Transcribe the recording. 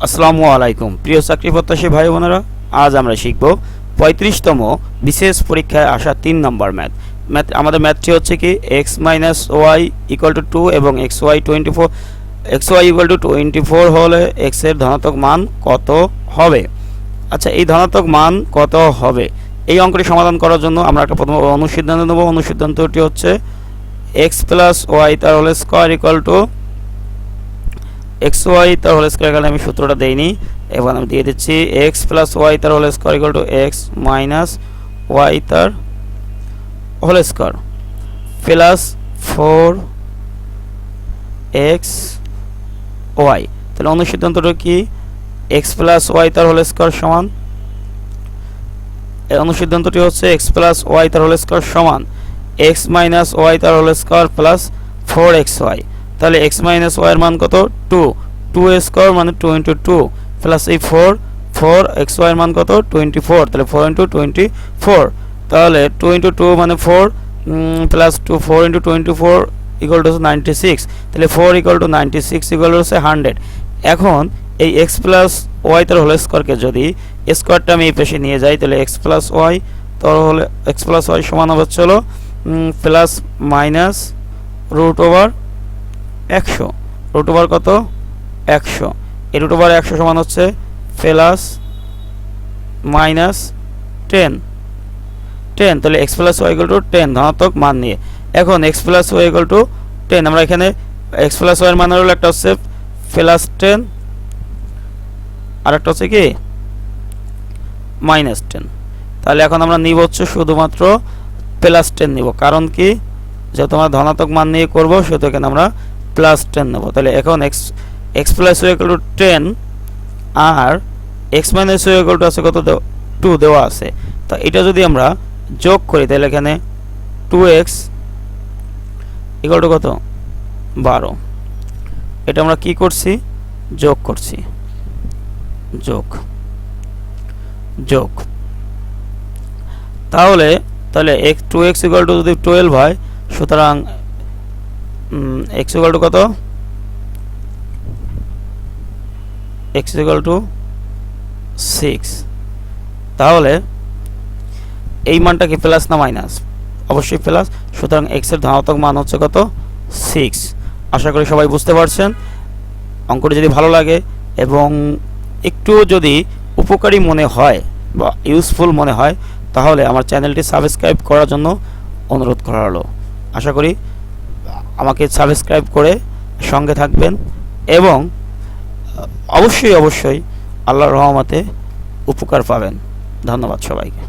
আসসালামু আলাইকুম প্রিয় চাকরি প্রত্যাশী ভাই বোনেরা, আজ আমরা শিখব 35তম বিশেষ পরীক্ষায় আসা 3 নম্বর ম্যাথ। আমাদের ম্যাথটি হচ্ছে কি x - y = 2 এবং xy 24 xy = 24 হলে x এর ধনাত্মক মান কত হবে। আচ্ছা, এই ধনাত্মক মান কত হবে এই অঙ্কটি সমাধান করার জন্য আমরা একটা প্রথম অনুসিদ্ধান্ত নেব। অনুসিদ্ধান্তটি হচ্ছে x + y তার হোল স্কয়ার = xy তার হোল স্কয়ার। এখানে আমি সূত্রটা দেইনি, এবার আমি দিয়ে দিচ্ছি x + y তার হোল স্কয়ার = x - y তার হোল স্কয়ার প্লাস 4xy। তাহলে অনুসিদ্ধান্তটা কি? x + y তার হোল স্কয়ার সমান, অনুসিদ্ধান্তটি হচ্ছে x + y তার হোল স্কয়ার সমান x - y তার হোল স্কয়ার প্লাস 4xy। তাহলে x - y এর মান কত? 2 2 স্কয়ার মানে 2 * 2 প্লাস এই 4 xy এর মান কত? 24। তাহলে 4 * 24, তাহলে 2 * 2 মানে 4 প্লাস 2 4 * 24 = 96। তাহলে 4 = 96 = 100। এখন এই x + y তার হোল স্কয়ারকে যদি স্কয়ারটা আমি এই পাশে নিয়ে যাই, তাহলে x + y তার হলে x + y সমান হবে চলো প্লাস মাইনাস √100। রুট ওভার কত? 100। এই √100 সমান হচ্ছে প্লাস মাইনাস 10। তাহলে x + y = 10 ধনাত্মক মান নিয়ে। এখন x + y = 10, আমরা এখানে x + y এর মান হলো একটা হচ্ছে প্লাস 10 আর একটা হচ্ছে কি মাইনাস 10। তাহলে এখন আমরা নিব হচ্ছে শুধুমাত্র প্লাস 10 নিব, কারণ কি যেহেতু আমরা ধনাত্মক মান নিয়ে করব সেহেতু এখানে আমরা প্লাস 10 নেব। তাহলে এখন x + y = 10 আর x - y = আছে কত? 2 দেওয়া আছে। তো এটা যদি আমরা যোগ করি তাহলে এখানে 2x = কত? 12। এটা আমরা কি করছি? যোগ করছি, যোগ। তাহলে 2x = যদি 12 হয়, সুতরাং x = কত? x = 6। তাহলে এই মানটা কি প্লাস না মাইনাস? অবশ্যই প্লাস। সুতরাং x এর ধনাত্মক মান হচ্ছে কত? 6। আশা করি সবাই বুঝতে পারছেন। অঙ্কটি যদি ভালো লাগে এবং একটু যদি উপকারী মনে হয় বা ইউজফুল মনে হয়, তাহলে আমার চ্যানেলটি সাবস্ক্রাইব করার জন্য অনুরোধ করা হলো। আশা করি আমাকে সাবস্ক্রাইব করে সঙ্গে থাকবেন এবং অবশ্যই আল্লাহর রহমতে উপকার পাবেন। ধন্যবাদ সবাইকে।